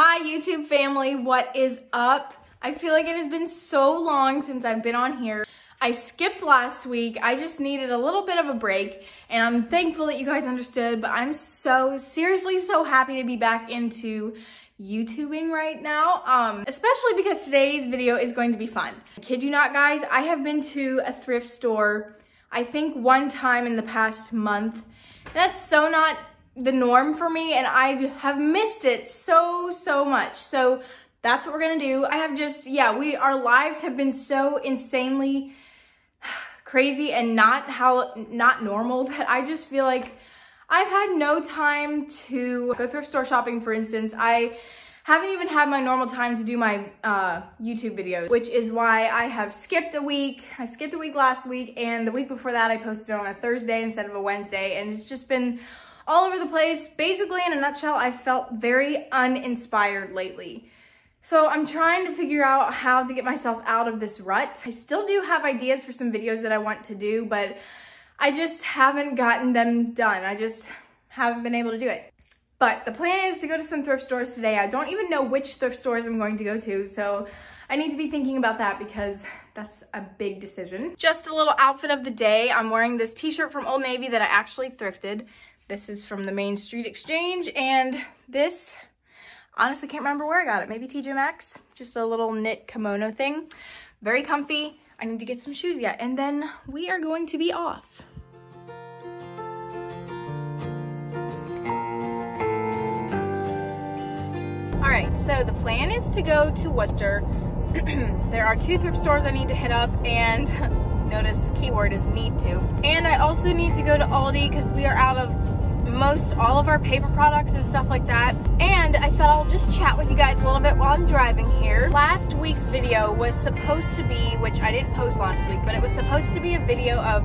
Hi YouTube family, what is up? I feel like it has been so long since I've been on here. I skipped last week. I just needed a little bit of a break and I'm thankful that you guys understood, but I'm seriously so happy to be back into YouTubing right now, especially because today's video is going to be fun. I kid you not, guys, I have been to a thrift store, I think one time in the past month. That's so not the norm for me and I have missed it so much. So that's what we're gonna do. I have just, our lives have been so insanely crazy and not normal that I just feel like I've had no time to go thrift store shopping, for instance. I haven't even had my normal time to do my YouTube videos, which is why I have skipped a week. I skipped a week last week, and the week before that I posted on a Thursday instead of a Wednesday, and it's just been all over the place. Basically, in a nutshell, I felt very uninspired lately. So I'm trying to figure out how to get myself out of this rut. I still do have ideas for some videos that I want to do, but I just haven't gotten them done. I just haven't been able to do it. But the plan is to go to some thrift stores today. I don't even know which thrift stores I'm going to go to, so I need to be thinking about that because that's a big decision. Just a little outfit of the day. I'm wearing this t-shirt from Old Navy that I actually thrifted. This is from the Main Street Exchange, and this, honestly can't remember where I got it. Maybe TJ Maxx, just a little knit kimono thing. Very comfy. I need to get some shoes yet, and then we are going to be off. All right, so the plan is to go to Worcester. There are 2 thrift stores I need to hit up, and notice the keyword is need to. And I also need to go to Aldi because we are out of most all of our paper products and stuff like that. And I thought I'll just chat with you guys a little bit while I'm driving here. Last week's video was supposed to be, which I didn't post last week, but it was supposed to be a video of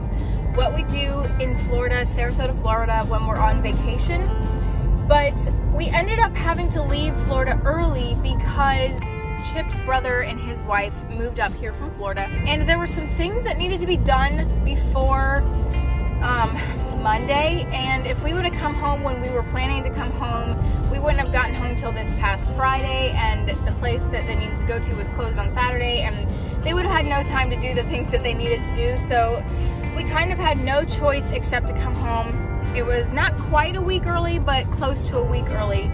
what we do in Florida, Sarasota, Florida, when we're on vacation. But we ended up having to leave Florida early because Chip's brother and his wife moved up here from Florida, and there were some things that needed to be done before Monday, and if we would have come home when we were planning to come home, we wouldn't have gotten home till this past Friday, and the place that they needed to go to was closed on Saturday, and they would have had no time to do the things that they needed to do, so we kind of had no choice except to come home. It was not quite a week early, but close to a week early.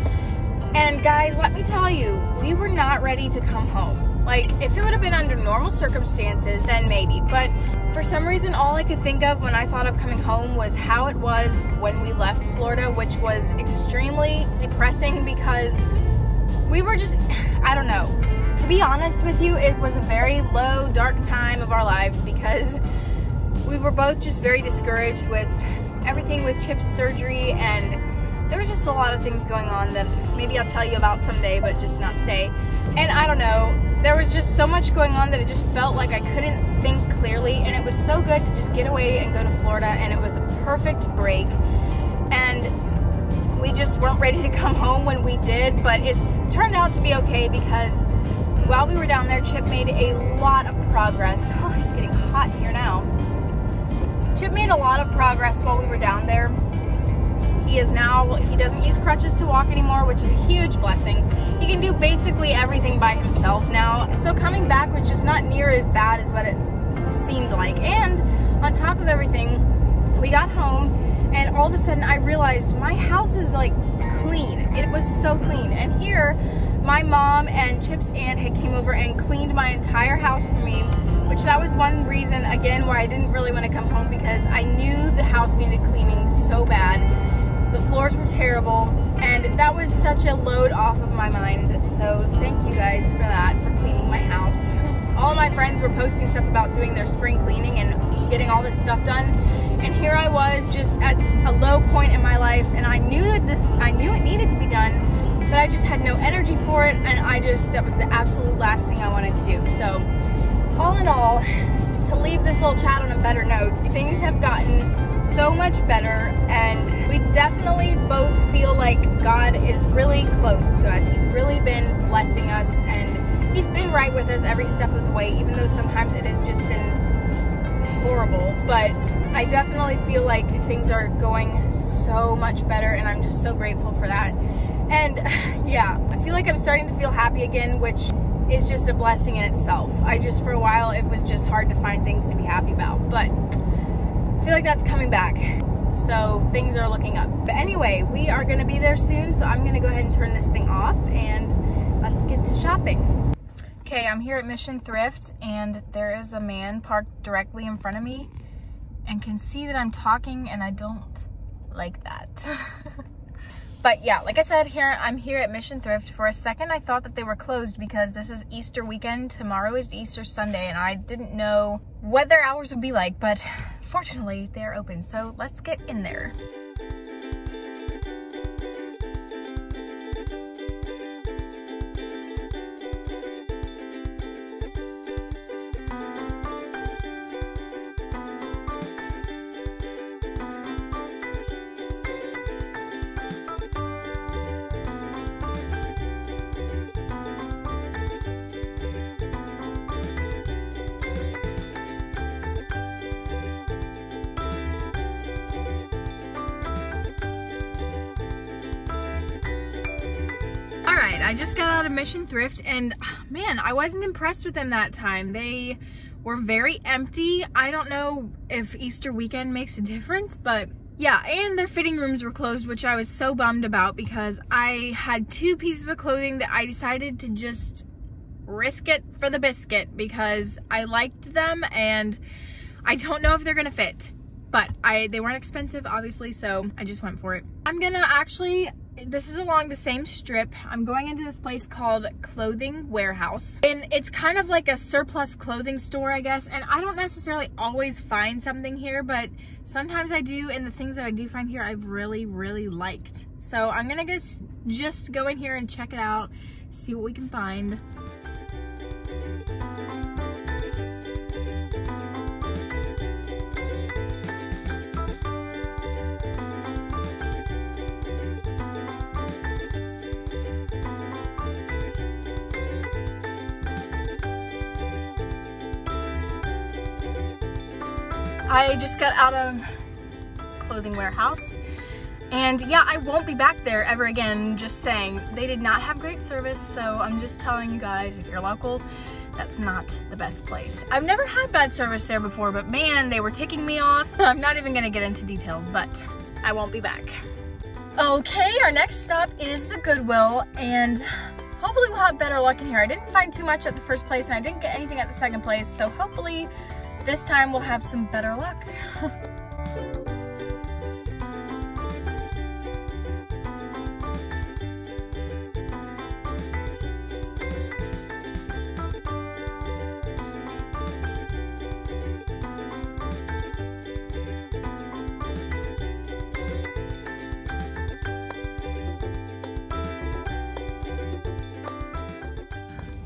And guys, let me tell you, we were not ready to come home. Like, if it would have been under normal circumstances, then maybe. But for some reason, all I could think of when I thought of coming home was how it was when we left Florida, which was extremely depressing because we were just, I don't know. To be honest with you, it was a very low, dark time of our lives because we were both just very discouraged with everything with Chip's surgery, and there was just a lot of things going on that maybe I'll tell you about someday, but just not today. And I don't know, there was just so much going on that it just felt like I couldn't think clearly, and it was so good to just get away and go to Florida, and it was a perfect break. And we just weren't ready to come home when we did, but it's turned out to be okay because while we were down there, Chip made a lot of progress. Oh, it's getting hot here now. Chip made a lot of progress while we were down there. He doesn't use crutches to walk anymore, which is a huge blessing. He can do basically everything by himself now. So coming back was just not near as bad as what it seemed like. And on top of everything, we got home and all of a sudden I realized my house is like clean. It was so clean. And here, my mom and Chip's aunt had came over and cleaned my entire house for me, which that was one reason, again, why I didn't really want to come home because I knew the house needed cleaning so bad. The floors were terrible, and that was such a load off of my mind. So thank you guys for that, for cleaning my house. All my friends were posting stuff about doing their spring cleaning and getting all this stuff done. And here I was just at a low point in my life, and I knew it needed to be done, but I just had no energy for it, and that was the absolute last thing I wanted to do. So all in all, to leave this little chat on a better note, things have gotten so much better, and we definitely both feel like God is really close to us. He's really been blessing us, and He's been right with us every step of the way, even though sometimes it has just been horrible. But I definitely feel like things are going so much better, and I'm just so grateful for that. And yeah, I feel like I'm starting to feel happy again, which is just a blessing in itself. For a while, it was just hard to find things to be happy about, but I feel like that's coming back. So things are looking up. But anyway, we are gonna be there soon, so I'm gonna go ahead and turn this thing off and let's get to shopping. Okay, I'm here at Mission Thrift and there is a man parked directly in front of me and can see that I'm talking, and I don't like that. But yeah, like I said, I'm here at Mission Thrift. For a second, I thought that they were closed because this is Easter weekend. Tomorrow is Easter Sunday, and I didn't know what their hours would be like, but fortunately, they're open. So let's get in there. I just got out of Mission Thrift and man, I wasn't impressed with them that time. They were very empty. I don't know if Easter weekend makes a difference, but yeah, and their fitting rooms were closed, which I was so bummed about because I had 2 pieces of clothing that I decided to just risk it for the biscuit because I liked them and I don't know if they're gonna fit. But they weren't expensive, obviously, so I just went for it. I'm gonna this is along the same strip. I'm going into this place called Clothing Warehouse. And it's kind of like a surplus clothing store, I guess. And I don't necessarily always find something here, but sometimes I do. And the things that I do find here, I've really, really liked. So I'm gonna just go in here and check it out, see what we can find. I just got out of Clothing Warehouse and yeah, I won't be back there ever again, just saying. They did not have great service, so I'm just telling you guys, if you're local, that's not the best place. I've never had bad service there before, but man, they were ticking me off. I'm not even gonna get into details, but I won't be back. Okay, our next stop is the Goodwill, and hopefully we'll have better luck in here. I didn't find too much at the first place, and I didn't get anything at the second place, so hopefully this time we'll have some better luck.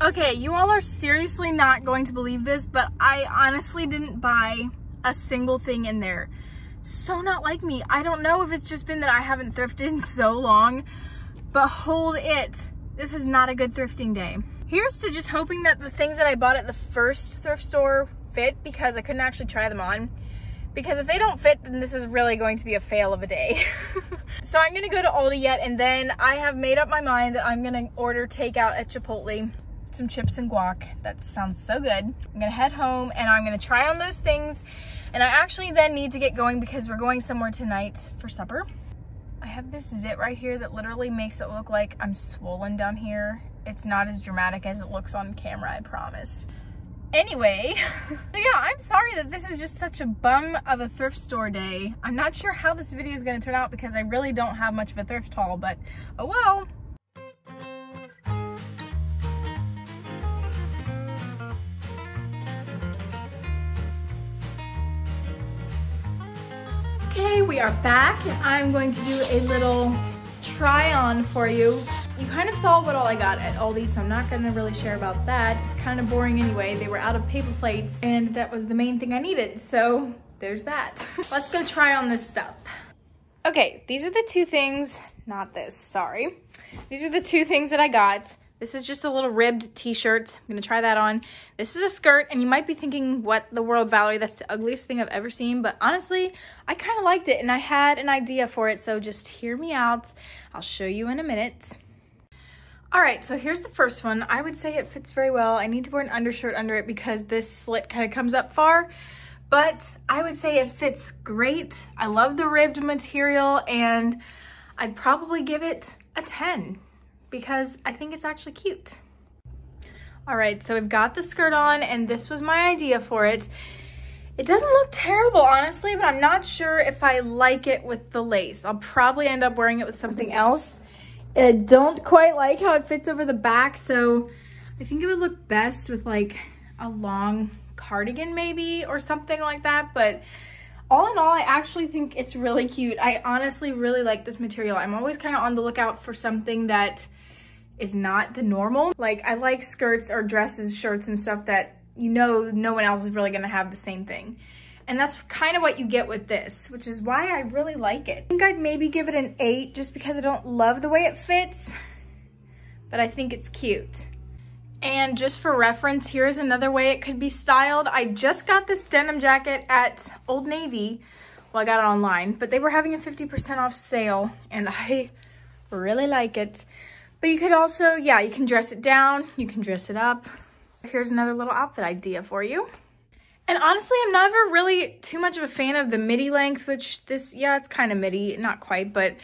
Okay, you all are seriously not going to believe this, but I honestly didn't buy a single thing in there. So not like me. I don't know if it's just been that I haven't thrifted in so long, but hold it. This is not a good thrifting day. Here's to just hoping that the things that I bought at the first thrift store fit, because I couldn't actually try them on. Because if they don't fit, then this is really going to be a fail of a day. So I'm gonna go to Aldi yet, and then I have made up my mind that I'm gonna order takeout at Chipotle. Some chips and guac. That sounds so good. I'm gonna head home and I'm gonna try on those things, and I actually then need to get going because we're going somewhere tonight for supper. I have this zit right here that literally makes it look like I'm swollen down here. It's not as dramatic as it looks on camera, I promise. Anyway, so yeah, I'm sorry that this is just such a bum of a thrift store day. I'm not sure how this video is gonna turn out because I really don't have much of a thrift haul, but oh well. Okay, we are back, and I'm going to do a little try on for you. You kind of saw what all I got at Aldi, so I'm not gonna really share about that. It's kind of boring anyway. They were out of paper plates, and that was the main thing I needed, so there's that. Let's go try on this stuff. Okay, these are the 2 things, not this, sorry. These are the 2 things that I got. This is just a little ribbed t-shirt. I'm gonna try that on. This is a skirt, and you might be thinking, what the world, Valerie? That's the ugliest thing I've ever seen. But honestly, I kind of liked it, and I had an idea for it, so just hear me out. I'll show you in a minute. All right, so here's the first one. I would say it fits very well. I need to wear an undershirt under it because this slit kind of comes up far, but I would say it fits great. I love the ribbed material, and I'd probably give it a 10 because I think it's actually cute. All right, so we've got the skirt on, and this was my idea for it. It doesn't look terrible, honestly, but I'm not sure if I like it with the lace. I'll probably end up wearing it with something else. I don't quite like how it fits over the back, so I think it would look best with like a long cardigan maybe or something like that. But all in all, I actually think it's really cute. I honestly really like this material. I'm always kind of on the lookout for something that is not the normal. Like, I like skirts or dresses, shirts and stuff that you know no one else is really gonna have the same thing. And that's kind of what you get with this, which is why I really like it. I think I'd maybe give it an 8 just because I don't love the way it fits, but I think it's cute. And just for reference, here's another way it could be styled. I just got this denim jacket at Old Navy. Well, I got it online, but they were having a 50% off sale, and I really like it. But you could also, yeah, you can dress it down, you can dress it up. Here's another little outfit idea for you. And honestly, I'm never really too much of a fan of the midi length, which this, yeah, it's kind of midi, not quite, but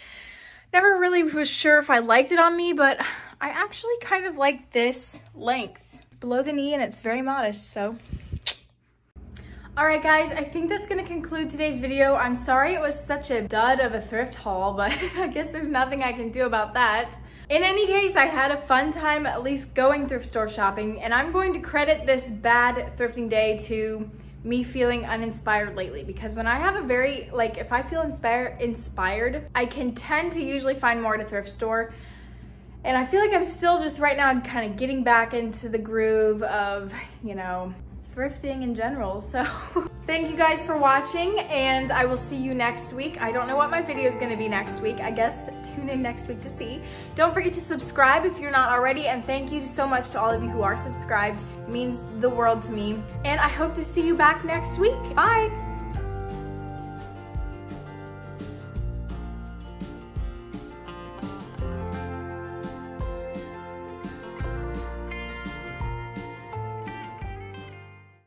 never really was sure if I liked it on me, but I actually kind of like this length. It's below the knee and it's very modest, so. All right, guys, I think that's gonna conclude today's video. I'm sorry it was such a dud of a thrift haul, but I guess there's nothing I can do about that. In any case, I had a fun time at least going thrift store shopping, and I'm going to credit this bad thrifting day to me feeling uninspired lately, because when I have a very, like, if I feel inspired, I can tend to usually find more at a thrift store. And I feel like I'm still just right now kind of getting back into the groove of, you know, thrifting in general. So thank you guys for watching, and I will see you next week. I don't know what my video is going to be next week. I guess tune in next week to see. Don't forget to subscribe if you're not already, and thank you so much to all of you who are subscribed. It means the world to me, and I hope to see you back next week. Bye.